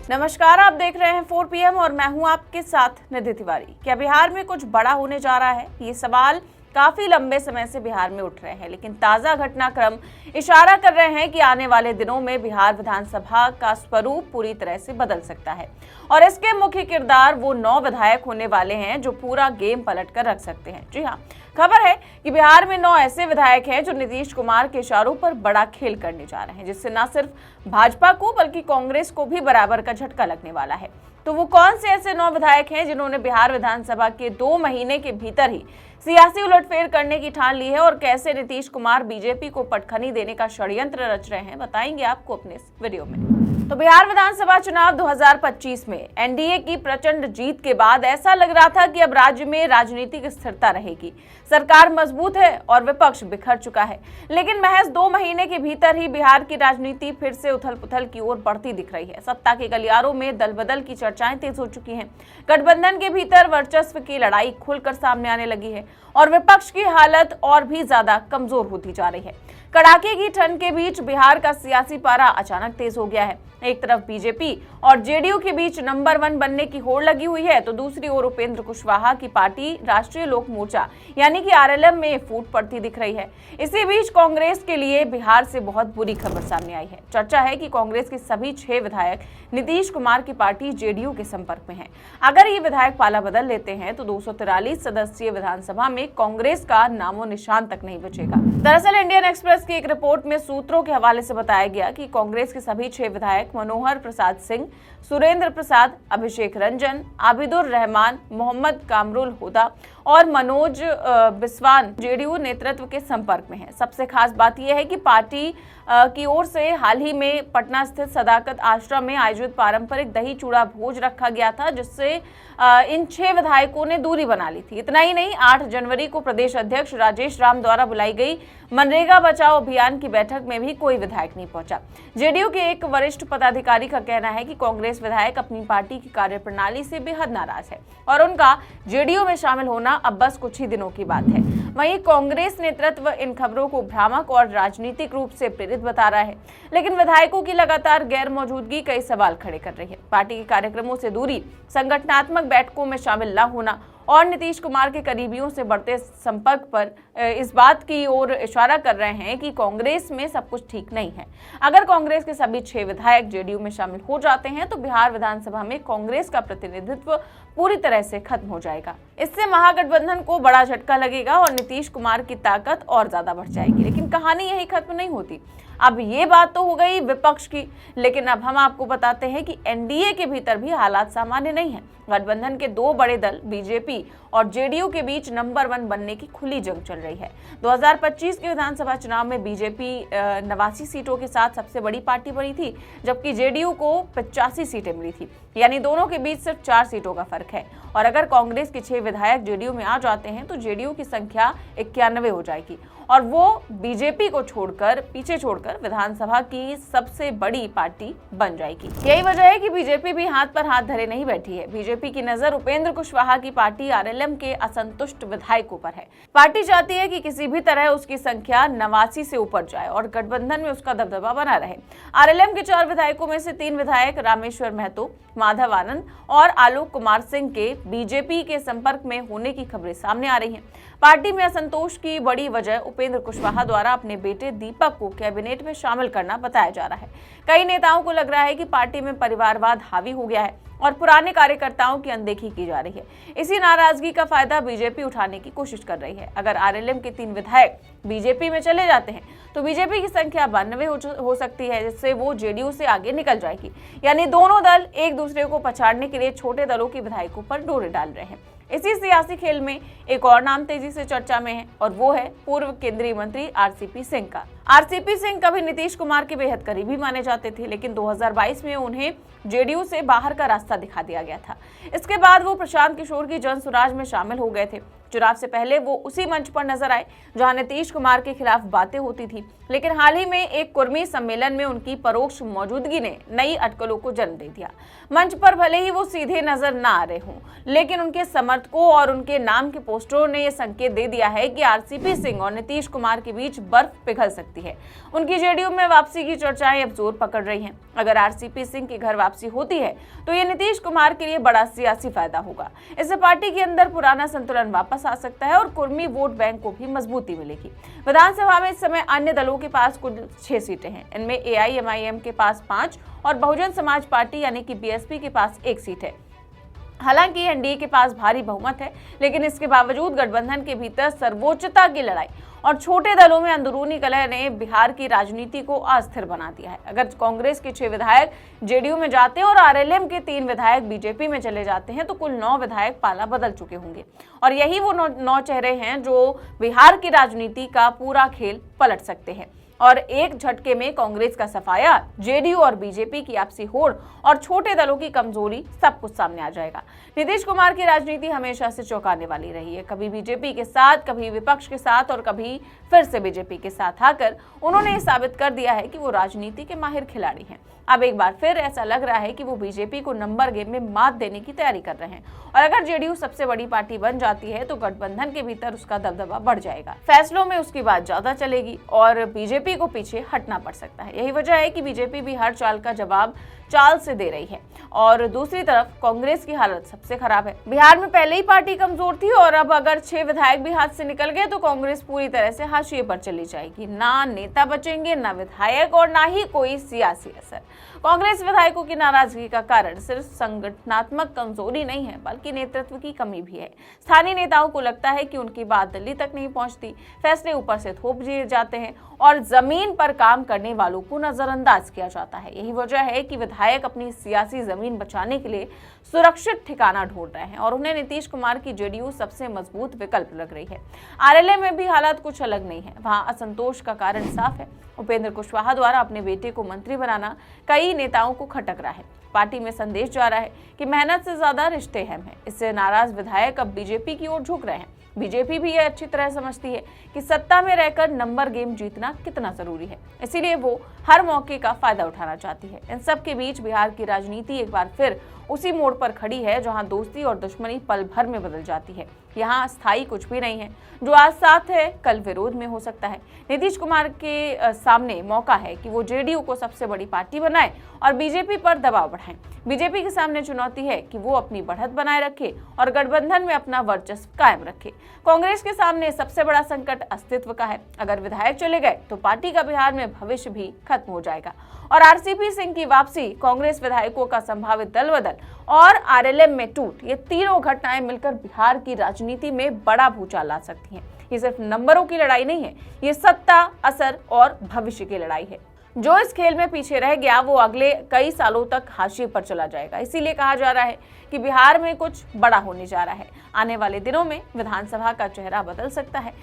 नमस्कार, आप देख रहे हैं 4 PM और मैं हूं आपके साथ निधि तिवारी। क्या बिहार में कुछ बड़ा होने जा रहा है? ये सवाल काफी लंबे समय से बिहार में उठ रहे हैं, लेकिन ताजा घटनाक्रम इशारा कर रहे हैं कि आने वाले दिनों में बिहार विधानसभा का स्वरूप पूरी तरह से बदल सकता है और इसके मुख्य किरदार वो 9 विधायक होने वाले हैं जो पूरा गेम पलट कर रख सकते हैं। जी हाँ, खबर है कि बिहार में 9 ऐसे विधायक हैं जो नीतीश कुमार के इशारों पर बड़ा खेल करने जा रहे हैं, जिससे न सिर्फ भाजपा को बल्कि कांग्रेस को भी बराबर का झटका लगने वाला है। तो वो कौन से ऐसे 9 विधायक हैं जिन्होंने बिहार विधानसभा के 2 महीने के भीतर ही सियासी उलटफेर करने की ठान ली है और कैसे नीतीश कुमार बीजेपी को पटखनी देने का षड्यंत्र रच रहे हैं, बताएंगे आपको अपने इस वीडियो में। तो बिहार विधानसभा चुनाव 2025 में एनडीए की प्रचंड जीत के बाद ऐसा लग रहा था कि अब राज्य में राजनीतिक स्थिरता रहेगी, सरकार मजबूत है और विपक्ष बिखर चुका है। लेकिन महज 2 महीने के भीतर ही बिहार की राजनीति फिर से उथल पुथल की ओर बढ़ती दिख रही है। सत्ता के गलियारों में दल बदल की चर्चाएं तेज हो चुकी हैं। गठबंधन के भीतर वर्चस्व की लड़ाई खुलकर सामने आने लगी है और विपक्ष की हालत और भी ज्यादा कमजोर होती जा रही है। कड़ाके की ठंड के बीच बिहार का सियासी पारा अचानक तेज हो गया है। एक तरफ बीजेपी और जेडीयू के बीच नंबर 1 बनने की होड़ लगी हुई है, तो दूसरी ओर उपेंद्र कुशवाहा की पार्टी राष्ट्रीय लोक मोर्चा यानी कि आरएलएम में फूट पड़ती दिख रही है। इसी बीच कांग्रेस के लिए बिहार से बहुत बुरी खबर सामने आई है। चर्चा है कि कांग्रेस के सभी 6 विधायक नीतीश कुमार की पार्टी जेडीयू के संपर्क में हैं। अगर ये विधायक पाला बदल लेते हैं तो 243 सदस्यीय विधानसभा में कांग्रेस का नामो निशान तक नहीं बचेगा। दरअसल इंडियन एक्सप्रेस की एक रिपोर्ट में सूत्रों के हवाले से बताया गया कि कांग्रेस के सभी 6 विधायक मनोहर प्रसाद सिंह, सुरेंद्र प्रसाद, अभिषेक रंजन, आबिदुर रहमान, मोहम्मद कामरुल हुदा और मनोज बिस्वान जेडीयू नेतृत्व के संपर्क में है। सबसे खास बात यह है कि पार्टी की ओर से हाल ही में पटना स्थित सदाकत आश्रम में आयोजित पारंपरिक दही चूड़ा भोज रखा गया था, जिससे इन 6 विधायकों ने दूरी बना ली थी। इतना ही नहीं, 8 जनवरी को प्रदेश अध्यक्ष राजेश राम द्वारा बुलाई गई मनरेगा बचाओ अभियान की बैठक में भी कोई विधायक नहीं पहुंचा। जेडीयू के एक वरिष्ठ पदाधिकारी का कहना है कि कांग्रेस विधायक अपनी पार्टी की कार्यप्रणाली से बेहद नाराज है और उनका जेडीयू में शामिल होना अब बस कुछ ही दिनों की बात है। वहीं कांग्रेस नेतृत्व इन खबरों को भ्रामक और राजनीतिक रूप से प्रेरित बता रहा है, लेकिन विधायकों की लगातार गैर मौजूदगी कई सवाल खड़े कर रही है। पार्टी के कार्यक्रमों से दूरी, संगठनात्मक बैठकों में शामिल न होना और नीतीश कुमार के करीबियों से बढ़ते संपर्क पर इस बात की ओर इशारा कर रहे हैं कि कांग्रेस में सब कुछ ठीक नहीं है। अगर कांग्रेस के सभी 6 विधायक जेडीयू में शामिल हो जाते हैं तो बिहार विधानसभा में कांग्रेस का प्रतिनिधित्व पूरी तरह से खत्म हो जाएगा। इससे महागठबंधन को बड़ा झटका लगेगा और नीतीश कुमार की ताकत और ज्यादा बढ़ जाएगी। लेकिन कहानी यही खत्म नहीं होती। अब ये बात तो हो गई विपक्ष की, लेकिन अब हम आपको बताते हैं कि एनडीए के भीतर भी हालात सामान्य नहीं है। गठबंधन के 2 बड़े दल बीजेपी और जेडीयू के बीच नंबर 1 बनने की खुली जंग चल रही है। 2025 के विधानसभा चुनाव में बीजेपी 89 सीटों के साथ सबसे बड़ी पार्टी बनी थी, जबकि जेडीयू को 85 सीटें मिली थी, यानी दोनों के बीच सिर्फ 4 सीटों का फर्क है। और अगर कांग्रेस के 6 विधायक जेडीयू में आ जाते हैं तो जेडीयू की संख्या 91 हो जाएगी और वो बीजेपी को पीछे छोड़कर विधानसभा की सबसे बड़ी पार्टी बन जाएगी। यही वजह है कि बीजेपी भी हाथ पर हाथ धरे नहीं बैठी है। बीजेपी की नजर उपेंद्र कुशवाहा की पार्टी आरएलएम के असंतुष्ट विधायकों पर है। पार्टी चाहती है कि किसी भी तरह उसकी संख्या 89 से ऊपर जाए और गठबंधन में उसका दबदबा बना रहे। आरएलएम के 4 विधायकों में से 3 विधायक रामेश्वर महतो, माधव आनंद और आलोक कुमार सिंह के बीजेपी के संपर्क में होने की खबरें सामने आ रही हैं। पार्टी में असंतोष की बड़ी वजह उपेंद्र कुशवाहा द्वारा अपने बेटे दीपक को कैबिनेट में शामिल करना बताया जा रहा है। कई नेताओं को लग रहा है कि पार्टी में परिवारवाद हावी हो गया है और पुराने कार्यकर्ताओं की अनदेखी की जा रही है। इसी नाराजगी का फायदा बीजेपी उठाने की कोशिश कर रही है। अगर आरएलएम के 3 विधायक बीजेपी में चले जाते हैं तो बीजेपी की संख्या 92 हो सकती है, जिससे वो जेडीयू से आगे निकल जाएगी। यानी दोनों दल एक दूसरे को पछाड़ने के लिए छोटे दलों के विधायकों पर डोरे डाल रहे हैं। इसी सियासी खेल में एक और नाम तेजी से चर्चा में है और वो है पूर्व केंद्रीय मंत्री आरसीपी सिंह का। आरसीपी सिंह कभी नीतीश कुमार के बेहद करीबी माने जाते थे, लेकिन 2022 में उन्हें जेडीयू से बाहर का रास्ता दिखा दिया गया था। इसके बाद वो प्रशांत किशोर की जनसुराज में शामिल हो गए थे। चुनाव से पहले वो उसी मंच पर नजर आए जहां नीतीश कुमार के खिलाफ बातें होती थी, लेकिन हाल ही में एक कुर्मी सम्मेलन में उनकी परोक्ष मौजूदगी ने नई अटकलों को जन्म दे दिया। मंच पर भले ही वो सीधे नजर ना आ रहे हों, लेकिन उनके समर्थकों और उनके नाम के पोस्टरों ने यह संकेत दे दिया है कि आरसीपी सिंह और नीतीश कुमार के बीच बर्फ पिघल सकती है। उनकी जेडीयू में वापसी की चर्चाएं अब जोर पकड़ रही हैं। अगर आरसीपी सिंह की घर वापसी होती है तो ये नीतीश कुमार के लिए बड़ा सियासी फायदा होगा। इससे पार्टी के अंदर पुराना संतुलन वापस आ सकता है और कुर्मी वोट बैंक को भी मजबूती मिलेगी। विधानसभा में इस समय अन्य दलों के पास कुल 6 सीटें हैं। इनमें एआईएमआईएम के पास 5 और बहुजन समाज पार्टी यानी कि बीएसपी के पास 1 सीट है। हालांकि एनडीए के पास भारी बहुमत है, लेकिन इसके बावजूद गठबंधन के भीतर सर्वोच्चता की लड़ाई और छोटे दलों में अंदरूनी कलह ने बिहार की राजनीति को अस्थिर बना दिया है। अगर कांग्रेस के 6 विधायक जेडीयू में जाते हैं और आरएलएम के 3 विधायक बीजेपी में चले जाते हैं तो कुल 9 विधायक पाला बदल चुके होंगे और यही वो 9 चेहरे हैं जो बिहार की राजनीति का पूरा खेल पलट सकते हैं। और एक झटके में कांग्रेस का सफाया, जेडीयू और बीजेपी की आपसी होड़ और छोटे दलों की कमजोरी सब कुछ सामने आ जाएगा। नीतीश कुमार की राजनीति हमेशा से चौंकाने वाली रही है। कभी बीजेपी के साथ, कभी विपक्ष के साथ और कभी फिर से बीजेपी के साथ आकर उन्होंने ये साबित कर दिया है कि वो राजनीति के माहिर खिलाड़ी हैं। अब एक बार फिर ऐसा लग रहा है कि वो बीजेपी को नंबर गेम में मात देने की तैयारी कर रहे हैं और अगर जेडीयू सबसे बड़ी पार्टी बन जाती है तो गठबंधन के भीतर उसका दबदबा बढ़ जाएगा। फैसलों में उसकी बात ज्यादा चलेगी और बीजेपी को पीछे हटना पड़ सकता है। यही वजह है कि बीजेपी भी हर चाल का जवाब चाल से दे रही है और दूसरी तरफ कांग्रेस की हालत सबसे खराब है। बिहार में पहले ही पार्टी कमजोर थी और अब अगर 6 विधायक भी हाथ से निकल गए तो कांग्रेस पूरी तरह से हाशिए पर चली जाएगी। ना नेता बचेंगे, ना विधायक और ना ही कोई सियासी असर। कांग्रेस विधायकों की नाराजगी का कारण सिर्फ संगठनात्मक कमजोरी नहीं है, बल्कि नेतृत्व की कमी भी है। स्थानीय नेताओं को लगता है कि उनकी बात दिल्ली तक नहीं पहुंचती, फैसले ऊपर से थोप दिए जाते हैं और जमीन पर काम करने वालों को नजरअंदाज किया जाता है। यही वजह है कि विधायक अपनी सियासी जमीन बचाने के लिए सुरक्षित ठिकाना ढूंढ रहे हैं और उन्हें नीतीश कुमार की जेडीयू सबसे मजबूत विकल्प लग रही है। आरएलए में भी हालात कुछ अलग नहीं है। वहां असंतोष का कारण साफ है। उपेंद्र कुशवाहा द्वारा अपने बेटे को मंत्री बनाना कई नेताओं को खटक रहा है। पार्टी में संदेश जा रहा है कि मेहनत से ज्यादा रिश्ते अहम हैं। इससे नाराज विधायक अब बीजेपी की ओर झुक रहे हैं। बीजेपी भी यह अच्छी तरह समझती है कि सत्ता में रहकर नंबर गेम जीतना कितना जरूरी है, इसीलिए वो हर मौके का फायदा उठाना चाहती है। इन सब के बीच बिहार की राजनीति एक बार फिर उसी मोड़ पर खड़ी है जहां दोस्ती और दुश्मनी पल भर में बदल जाती है। यहाँ स्थायी कुछ भी नहीं है। जो आज साथ है कल विरोध में हो सकता है। नीतीश कुमार के सामने मौका है कि वो जेडीयू को सबसे बड़ी पार्टी बनाए और बीजेपी पर दबाव बढ़ाएं। बीजेपी के सामने चुनौती है कि वो अपनी बढ़त बनाए रखे और गठबंधन में अपना वर्चस्व कायम रखे। कांग्रेस के सामने सबसे बड़ा संकट अस्तित्व का है। अगर विधायक चले गए तो पार्टी का बिहार में भविष्य भी खत्म हो जाएगा और आरसीपी सिंह की वापसी, कांग्रेस विधायकों का संभावित दल बदल और आरएलएम में टूट, ये तीनों घटनाएं मिलकर बिहार की राजनीति में बड़ा भूचाल ला सकती हैं। ये सिर्फ नंबरों की लड़ाई नहीं है, ये सत्ता, असर और भविष्य की लड़ाई है। जो इस खेल में पीछे रह गया वो अगले कई सालों तक हाशिए पर चला जाएगा। इसीलिए कहा जा रहा है कि बिहार में कुछ बड़ा होने जा रहा है। आने वाले दिनों में विधानसभा का चेहरा बदल सकता है।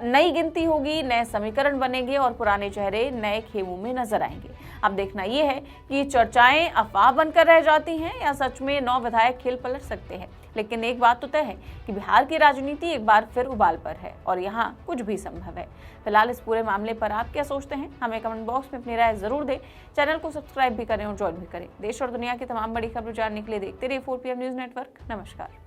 नई गिनती होगी, नए समीकरण बनेंगे और पुराने चेहरे नए खेमों में नजर आएंगे। अब देखना यह है कि चर्चाएं अफवाह बनकर रह जाती हैं या सच में 9 विधायक खेल पलट सकते हैं। लेकिन एक बात तो तय है कि बिहार की राजनीति एक बार फिर उबाल पर है और यहाँ कुछ भी संभव है। फिलहाल इस पूरे मामले पर आप क्या सोचते हैं, हमें कमेंट बॉक्स में अपनी राय जरूर दें। चैनल को सब्सक्राइब भी करें और ज्वाइन भी करें। देश और दुनिया की तमाम बड़ी खबरें जानने के लिए देखते रहिए 4PM न्यूज नेटवर्क। नमस्कार।